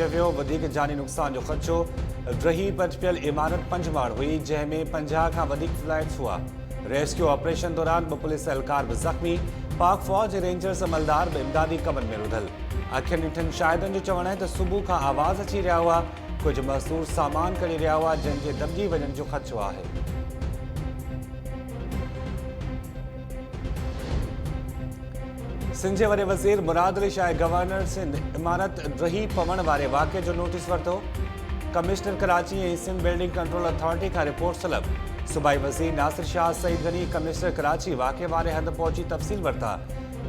छॾियो वियो। वधीक जानी नुक़सान जो ख़दशो। रही पटियल इमारत 5 माड़ हुई, जंहिंमें 50 खां वधीक फ्लैट्स हुआ। रेस्क्यू ऑपरेशन दौरान 2 पुलिस एहलकार बि ज़ख़्मी। पाक फ़ौज ऐं रेंजर्स अमलदार बि इमदादी कमनि में रुधल। अखियुनि ॾिठनि शाहिदनि जो चवणु आहे त सुबुह खां आवाज़ अची रहिया हुआ। कुझु मज़दूर सामान खणी रहिया हुआ, जंहिंजे दॿिजी वञण जो ख़दशो आहे। सिंध जे वॾे वज़ीर मुराद अली शाह गवर्नर सिंध इमारत रही पवण वारे वाक़े जो नोटिस वरितो। कमिश्नर कराची ऐं सिंध बिल्डिंग कंट्रोल अथॉरिटी खां रिपोर्ट तलब। सूबाई वज़ीर नासिर शाह सईद गनी कमिश्नर कराची वाक़े वारे हंधि पहुची तफ़सील वरिता।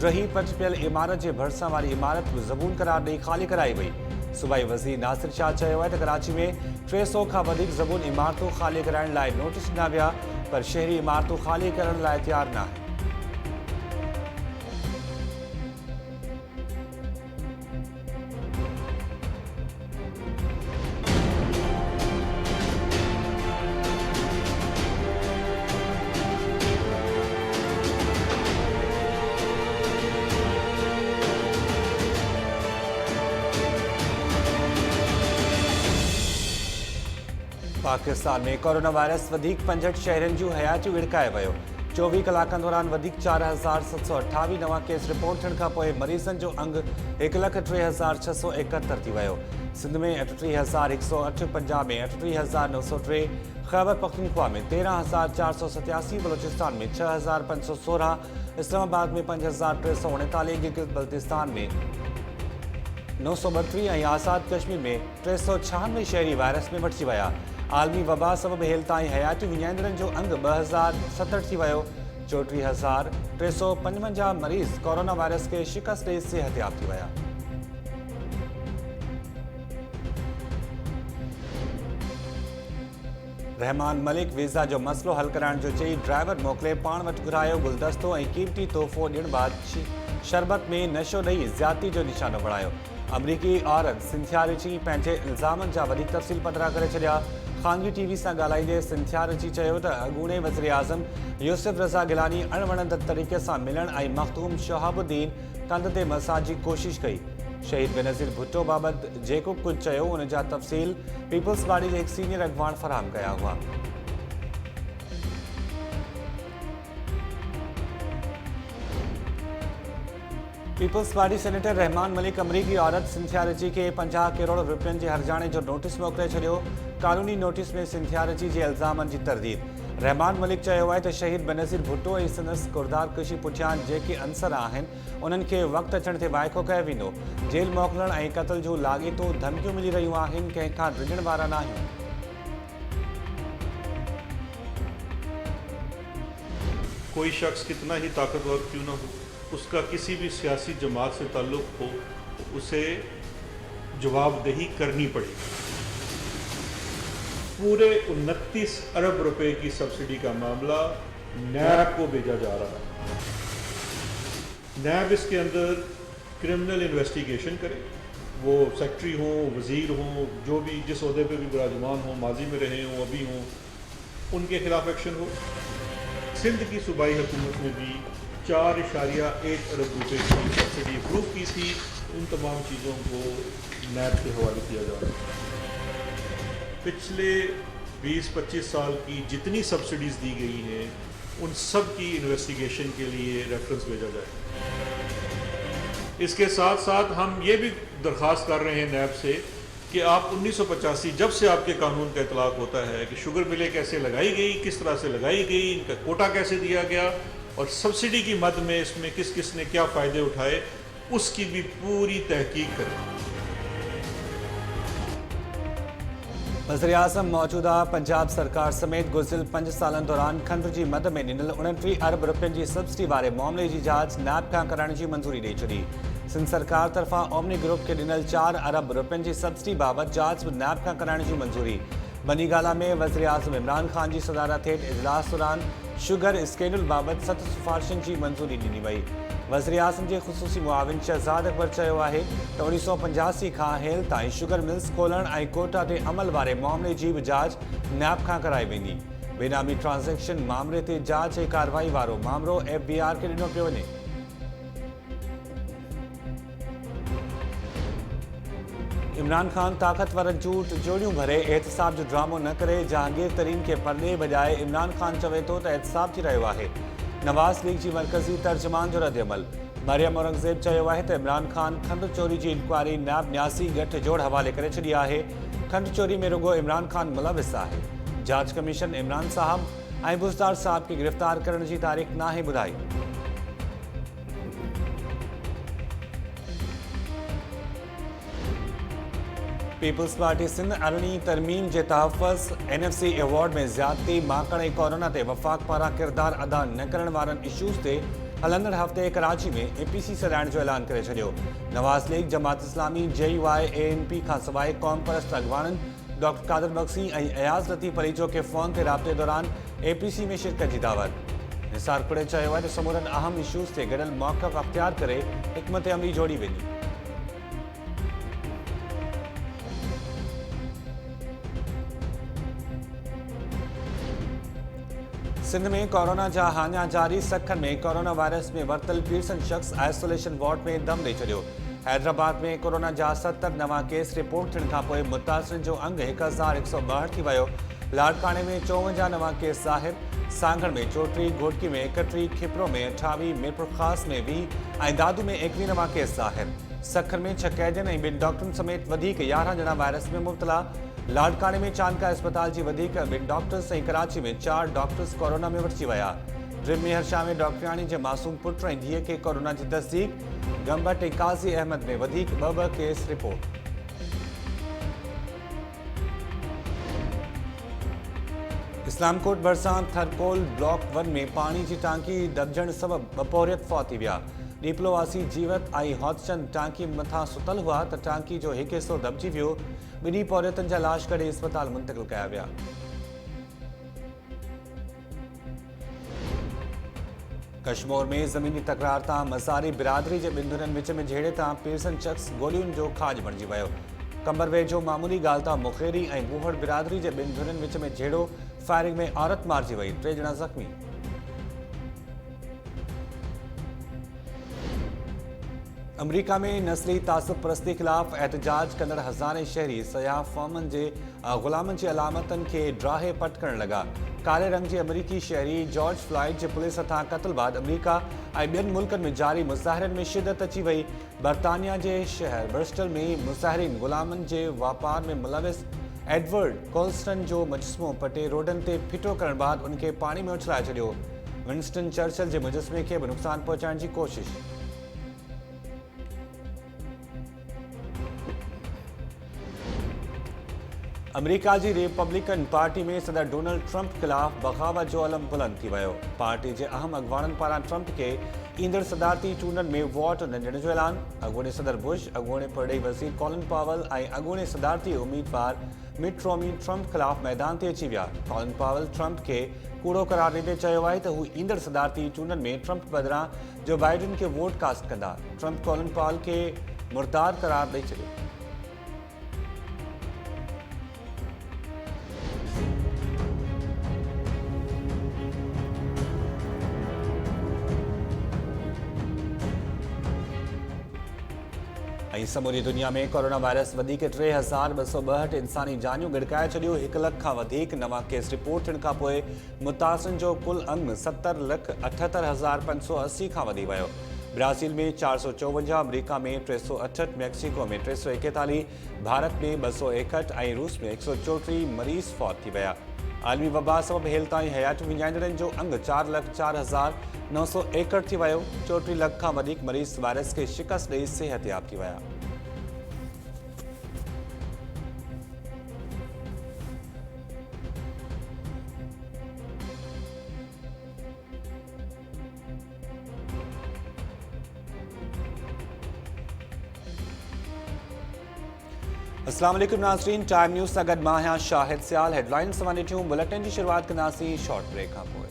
रही पटियल इमारत जे भरिसां वारी इमारत बि ज़बून करार ॾेई ख़ाली कराई वई। सूबाई वज़ीर नासिर शाह चयो आहे त कराची में 300 खां वधीक ज़बून इमारतूं ख़ाली कराइण लाइ नोटिस ॾिना विया, पर शहरी इमारतूं ख़ाली करण लाइ तयारु न आहिनि। पाकिस्तान में कोरोना वायरस वधीक 65 शहरनि जूं हयातियूं विड़काए वियो। 24 कलाकनि दौरान वधीक 4728 नवां केस रिपोर्ट थियण खां पोइ मरीज़नि जो अंग 1,03,671 थी वियो। सिंध में 38,108, पंजाब में 38,903, खैबर पख्तूनख्वा में 13,487, बलोचिस्तान में 6,516, इस्लामाबाद में 5,339, गिलगित बल्तिस्तान में 932 ऐं आज़ाद कश्मीर में 396 शहरी वायरस में मटिजी विया। आलमी वबा सबबि हेल ताईं हयातियूं विञाईंदड़नि जो अंग 2070 थी वियो। 34,355 मरीज़ कोरोना वायरस खे शिकस्त ॾेई सिहतयाब थी विया। रहमान मलिक वीज़ा जो मसइलो हल कराइण जो चई ड्राइवर मोकिले पाण वटि घुरायो। गुलदस्तो ऐं क़ीमती तोहफ़ो ॾियण बाद शरबत में नशो ॾेई ज़्यादती जो निशानो बणायो। अमरीकी औरत सिंथिया रिची पंहिंजे इल्ज़ामनि जा वधीक तफ़सील पधिरा करे छॾिया। ख़ानगी टीवी सां ॻाल्हाईंदे सिंथिया रिची चयो त अॻूणे वज़ीर आज़म यूसुफ रज़ा गिलानी अणवणंदड़ तरीक़े सां मिलण ऐं मखदूम शहाबुद्दीन कंध ते मसाज जी कोशिश कई। शहीद बेनज़ीर भुट्टो बाबति जेको कुझु चयो उन जा तफ़सील पीपल्स पार्टी जे हिकु सीनियर अॻवान फ़राहम कया हुआ। पीपल्स पार्टी सेनेटर रहमान मलिक अमरीकी औरत सिंथिया रिची खे 50 करोड़ रुपयनि जे हर्जाणे जो नोटिस मोकिले छॾियो। कानूनी नोटिस में सिंथिया रिची जे इल्ज़ामनि जी तरदीद। रहमान मलिक चयो आहे त शहीद बेनज़ीर भुट्टो ऐं संदसि किरदार कशी पुठियां जेके अंसर आहिनि उन्हनि खे वक़्तु अचण ते वाइको कयो वेंदो। जेल मोकिलण ऐं क़त्ल जूं लाॻीतो धमकियूं मिली रहियूं आहिनि, कंहिंखां डिॼण वारा न आहियूं। कोई शख्स कितना ही ताकतवर क्यों न हो, उसका किसी भी सियासी जमात से ताल्लुक़ हो, उसे जवाबदेही करनी पड़ेगी। पूरे 29 अरब रुपए की सब्सिडी का मामला नैब को भेजा जा रहा है। नैब इसके अंदर क्रिमिनल इन्वेस्टिगेशन करे। वो सेक्रेटरी हो, वज़ीर हो, जो भी जिस ओहदे पे भी विराजमान हो, माजी में रहे हों, अभी हों, उनके खिलाफ एक्शन हो। सिंध की सूबाई हुकूमत ने भी 4.1 अरब रुपए की सब्सिडी अप्रूव की थी। उन तमाम चीज़ों को नैब के हवाले किया जा रहा है। पिछले 20-25 साल की जितनी सब्सिडीज़ दी गई हैं उन सब की इन्वेस्टिगेशन के लिए रेफरेंस भेजा जाए। इसके साथ साथ हम ये भी दरख्वास्त कर रहे हैं नैब से कि आप 1985 जब से आपके कानून का इतलाक़ होता है कि शुगर मिलें कैसे लगाई गई, किस तरह से लगाई गई, इनका कोटा कैसे दिया गया और सब्सिडी की मद में इसमें किस किस ने क्या फ़ायदे उठाए, उसकी भी पूरी तहकीक करें। वज़ीर आज़म मौजूदा पंजाब सरकार समेत गुज़िरियल 5 सालनि दौरान खंड जी मद में ॾिनल 29 अरब रुपयनि जी सब्सिडी वारे मामले जी जांच नैब खां कराइण जी मंज़ूरी ॾेई छॾी। सिंध सरकार तरफ़ां ओमनी ग्रुप खे ॾिनल 4 अरब रुपयनि जी सब्सिडी बाबति जांच बि नैब खां कराइण जी मंज़ूरी। बनीगाला में वज़ीर आज़म इमरान ख़ान जी सदारत हेठि इजलास दौरान शुगर स्कैंडल बाबति 7 सिफ़ारिशुनि जी मंज़ूरी ॾिनी वई। वज़ीर आज़म जे ख़ुसूसी मुआविन शहज़ाद अकबर चयो आहे त 1985 खां हेल ताईं शुगर मिल्स खोलण ऐं कोटा ते अमल वारे मामले जी बि जांच नैब खां कराई वेंदी। बेनामी ट्रांज़ैक्शन मामले ते जांच ऐं कार्रवाई वारो मामलो FBR खे ॾिनो पियो वञे। इमरान खान ताक़तवर झूठ जोड़ियों भरे एहतसाब जो ड्रामो न करे। जहांगीर तरीन के परदे बजाए इमरान खान चवे तो एहतसाब थी रहियो आहे। नवाज़ लीग की मरकज़ी तर्जमान जो रद्दअमल। मरियम औरंगज़ेब चयो आहे त इमरान खान खंड चोरी की इंक्वायरी नायब न्यासी गठ जोड़ हवाले करे छॾी आहे। खंड चोरी में रुगो इमरान खान मुलविस आहे। जांच कमीशन इमरान साहब ऐं बुज़दार साहब की गिरफ्तार करण की तारीख़ नाहे ॿुधाई। पीपल्स पार्टी सिंध अरणी तरमीम के तहफ़्फ़ुज़ NFC अवॉर्ड में ज़्यादती माकड़ ऐं कोरोना ते वफ़ाक़ पारां किरदार अदा न करण वारनि इशूज़ ते हलंदड़ हफ़्ते कराची में APC सॾाइण जो ऐलान करे छॾियो। नवाज़ league Jamaat Islami JUI ANP खां सवाइ क़ौम परस्त अॻवाननि डॉक्टर कादिर बख्शी ऐं अयाज़ लतीफ़ परीचो खे फ़ोन ते राब्ते दौरान APC में शिरकत की दावत। निसार कुड़े चयो आहे त समूरनि अहम इशूज़ ते गॾियल मौक़िफ़ अख़्तियार करे हिकमत अमली जोड़ी वेंदी। सिंध में कोरोना जा हान्या जारी। सखन में कोरोना वायरस में वरतल पीरसन शख्स आइसोलेशन वार्ड में दम ॾेई छॾियो। हैदराबाद में कोरोना जा 70 नवां केस रिपोर्ट थियण खां पोइ मुतासिरनि जो अंग 1162 थी वियो। लाड़काने में 54 नवां केस ज़ाहिर। सांगड़ में 34, घोटकी में 31, खिपरो में 28, मीरपुर ख़ास में 20 ऐं दादू में 21 नवां केस ज़ाहिर। सखन में 6 कैदियुनि ऐं 2 डॉक्टरनि समेत वधीक 11 ॼणा वायरस में मुब्तला। लाड़काने में चांदका अस्पताल की वधीक 2 डॉक्टर्स ऐं कराची में 4 डॉक्टर्स कोरोना में वरची विया। ड्रिम मेहर शाह में डॉक्टरानी के मासूम पुट ऐं धीअ के कोरोना की तस्दीक। गंबट ऐं काज़ी अहमद में वधीक 2 केस रिपोर्ट। इस्लामकोट भरसां थरकोल ब्लॉक 1 में पानी की टांकी दबजण सबब बपोरियत फौत थी विया। डीपलोवासी जीवत ऐं हौतचंद टांकी मथां सुतल हुआ त टांकी जो हिकु हिस्सो दबजी वियो। 2 पौरियतनि जा लाश कढी अस्पताल मुंतकिल कया विया। कश्मीर में ज़मीनी तकरार तां मज़ारी बिरादरी के 2 धुरनि विच में झेड़े तां पीरसन शख्स गोलियुनि जो खाज बणिजी वियो। कंबर वेझो मामूली ॻाल्हि तां मुखेरी ऐं बूहड़ बिरादरी के 2 धुरनि विच में झेड़ो। फायरिंग में औरत मारिजी वई, 3 ॼणा ज़ख़्मी। अमरीका में नस्ली तासुब परस्ती खिलाफ एहतजाज कंदड़ हज़ारे शहरी सयाह फॉर्मन के गुलामन की अलामतन के ड्राहे पट करण लगा। काले रंग के अमरीकी शहरी जॉर्ज फ्लॉइड के पुलिस हथा कत्ल बाद अमरीका ऐं 2 मुल्कनि में जारी मुज़ाहिरनि में शिदत अची वई। बरतानिया के शहर ब्रिस्टल में मुज़ाहिरीन गुलामन के वापार में मुलविस एडवर्ड कोल्स्टन जो मुजस्मो पटे रोडन ते फिटो करण बाद उनके पानी में उछलाए छॾियो। विंस्टन चर्चिल के मुजस्मे के भी नुक़सान पहुंचाइण की कोशिश। अमरीका की रिपब्लिकन पार्टी में सदर डोनाल्ड ट्रंप खिलाफ बग़ावत जो अलम बुलंद थी वियो। पार्टी के अहम अगवाननि पारां ट्रंप के ईंदड़ सदारती चूंडनि में वोट न ॾियण जो ऐलान। अॻूणे सदर बुश, अॻूणे परॾेही वज़ीर कॉलिन पावल ऐं अॻूणे सदारती उम्मीदवार मिट रोमी ट्रंप खिलाफ मैदान ते अची विया। कॉलिन पावल ट्रंप के कूड़ो करार ॾींदे चयो आहे त हू ईंदड़ सदारती चूंडनि में ट्रंप बदिरां जो बाइडन के वोट कास्ट कंदा। ट्रंप कॉलिन पावल के मुर्दाद करार ॾेई छॾियो। समूरी दुनिया में कोरोना वायरस वधीक 3262 इंसानी जानियूं गिड़काए छॾियो। 1 लख खां वधीक नवां केस रिपोर्ट थियण खां पोइ मुतासिरनि जो कुल अंग 70,78,580 खां वधी वियो। ब्राज़ील में 454, अमरीका में 368, मैक्सिको में 341, भारत में 261 ऐं रूस में 134 मरीज़ फौत थी विया। आलमी वबा सबब हेल ताईं हयाती विञाईंदड़नि जो अंग 4,04,961 थी वियो। 34 लख खां वधीक मरीज़ वायरस के शिकस्त ॾेई सिहतयाब थी विया। अस्सलाम वालेकुम नाज़रीन, टाइम न्यूज़ सां गॾु मां आहियां शाहिद सियाल। हेडलाइन्स सां ॾिठियूं बुलेटिन की शुरुआत कंदासीं शॉर्ट ब्रेक खां पोइ।